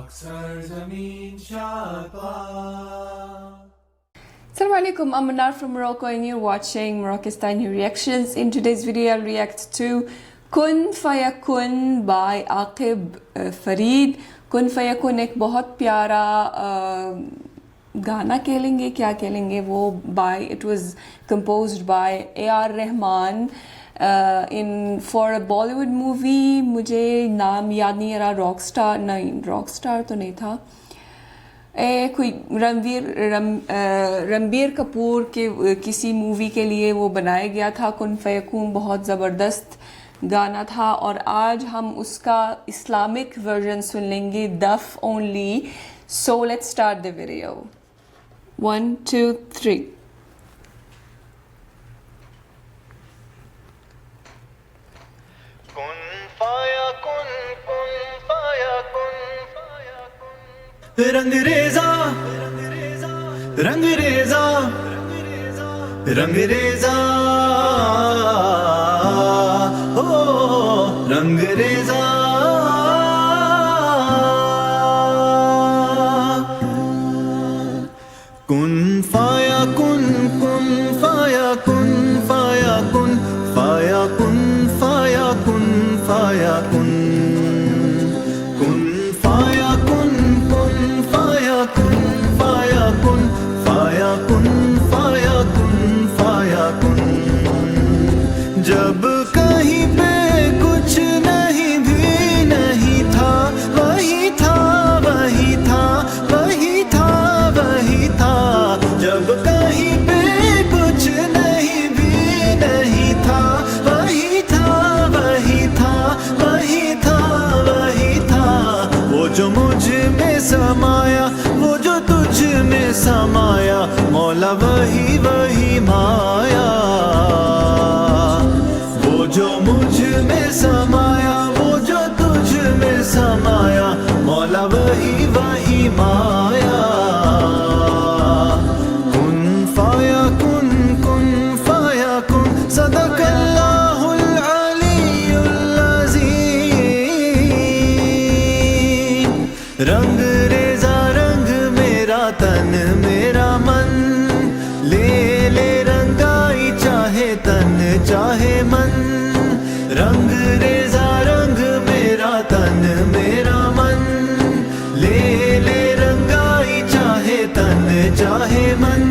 Assalamu alaikum, I'm Manar from Morocco and you're watching Moroccistani Reactions. In today's video I'll react to Kun Fayakun by Aqib Farid. Kun Fayakun ایک بہت پیارا گانا کہہ لیں گے, کیا کہہ لیں گے وہ, it was composed by A.R. Rahman for a Bollywood movie. مجھے نام یاد نہیں رہا, راک سٹار تو نہیں تھا, کوئی رنبیر کپور کے کسی مووی کے لیے وہ بنایا گیا تھا. کن فیکون بہت زبردست گانا تھا اور آج ہم اس کا اسلامک ورژن سن لیں گے, دف only. So let's start the video. 1 2 3. رنگ ریزا رنگ ریزا رنگ ریزا رنگ ریزا کن فایا کن کن فایا کن فایا کن فایا کن فایا کن فایا کن جب کہیں پہ کچھ نہیں بھی نہیں تھا, وہی تھا وہی تھا وہی تھا وہی تھا. جب کہیں پہ کچھ نہیں بھی نہیں تھا, وہی تھا وہی تھا وہی تھا وہی تھا. وہ جو مجھ میں سمایا, وہ جو تجھ میں سمایا, مولا وہی وہی مایا. جو مجھ میں سمایا, وہ جو تجھ میں سمایا, مولا وہی وہی مایا. کن فایا کن کن فایا کن. صدق اللہ العلی العظیم. رنگ ریزا رنگ میرا تن میرا من, لے لے رنگائی چاہے تن چاہے من. رنگ ریزا رنگ میرا تن میرا من, لے لے رنگائی چاہے تن چاہے من.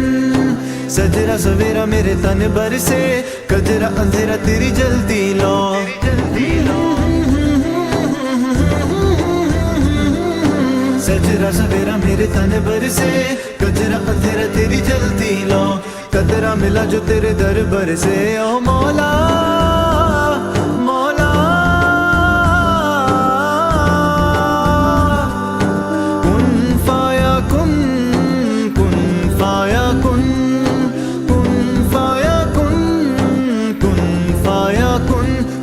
سجرا سویرا میرے تن برسے, کجرا اندھیرا تیری جلدی لو. سجرا سویرا میرے تن برسے, کجرا اندھیرا تیری جلدی لو. قدرہ ملا جو تیرے در بر سے, او مولا مولا. کن فایا کن کن فایا کن کن فایا کن کن فایا کن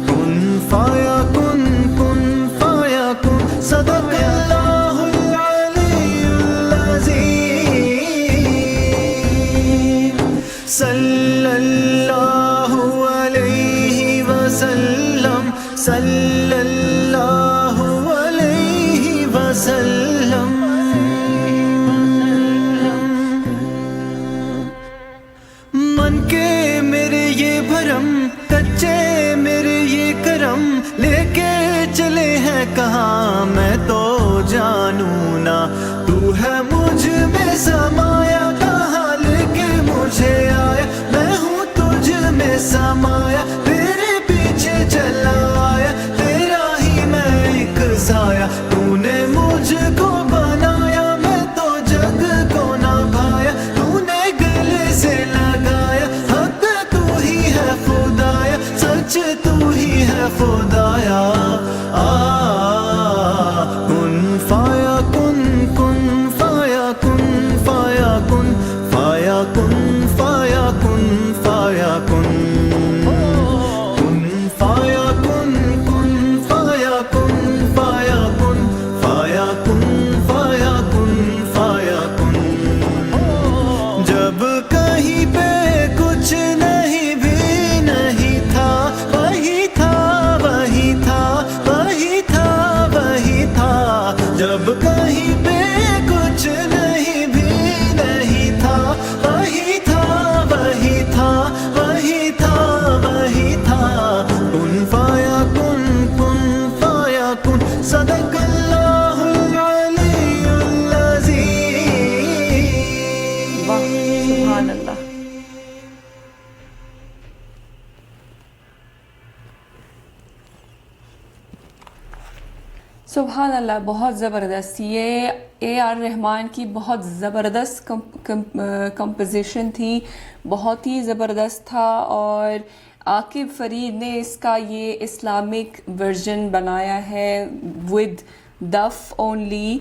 کن فایا کن کن فایا کن. صدق اللہ العلی العظیم. صلی اللہ علیہ وسلم صلی اللہ علیہ وسلم. من کے میرے یہ بھرم, کچے میرے یہ کرم, لے کے چلے ہیں کہاں میں تو جانوں نا. تو ہے مجھ میں سمایا, کہاں لے کے مجھے آیا, میں ہوں تجھ میں سمایا, تیرے پیچھے چلا آیا, تیرا ہی میں ایک سایہ. تو نے مجھ کو بنایا, میں تو جگ کو نہ بھایا, تو نے گلے سے لگایا, حق تو ہی ہے خدایا, سچ تو ہی ہے خدایا. سبحان اللہ، بہت زبردست. یہ اے آر رحمان کی بہت زبردست کمپوزیشن تھی، بہت ہی زبردست تھا. اور عاقب فرید نے اس کا یہ اسلامک ورژن بنایا ہے ود دف اونلی.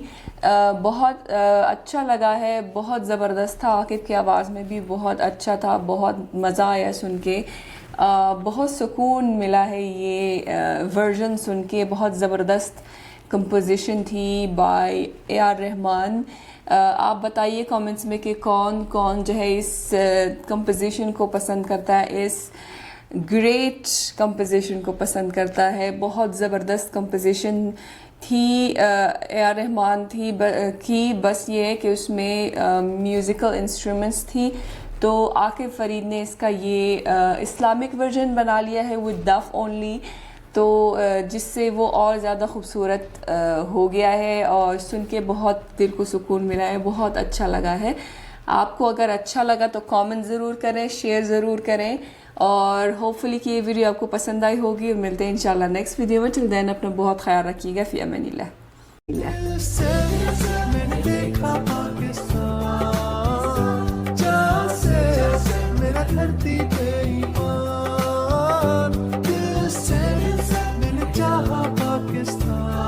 بہت اچھا لگا ہے، بہت زبردست تھا. عاقب کی آواز میں بھی بہت اچھا تھا، بہت مزہ آیا سن کے، بہت سکون ملا ہے یہ ورژن سن کے. بہت زبردست کمپوزیشن تھی بائی اے آر رحمان. آپ بتائیے کامنٹس میں کہ کون کون جو ہے اس کمپوزیشن کو پسند کرتا ہے، اس گریٹ کمپوزیشن کو پسند کرتا ہے. بہت زبردست کمپوزیشن تھی اے آر رحمان کی. بس یہ ہے کہ اس میں میوزیکل انسٹرومنٹس تھی، تو عاقب فرید نے اس کا یہ اسلامک ورژن بنا لیا ہے ود دف اونلی، تو جس سے وہ اور زیادہ خوبصورت ہو گیا ہے اور سن کے بہت دل کو سکون ملا ہے، بہت اچھا لگا ہے. آپ کو اگر اچھا لگا تو کامنٹ ضرور کریں، شیئر ضرور کریں، اور ہوپ فلی کہ یہ ویڈیو آپ کو پسند آئی ہوگی. اور ملتے ہیں انشاءاللہ نیکسٹ ویڈیو میں. ٹل دین اپنا بہت خیال رکھیے گا. فی امان اللہ. میرا دھرتی پہ ایمان، دل سے میں نے چاہا پاکستان.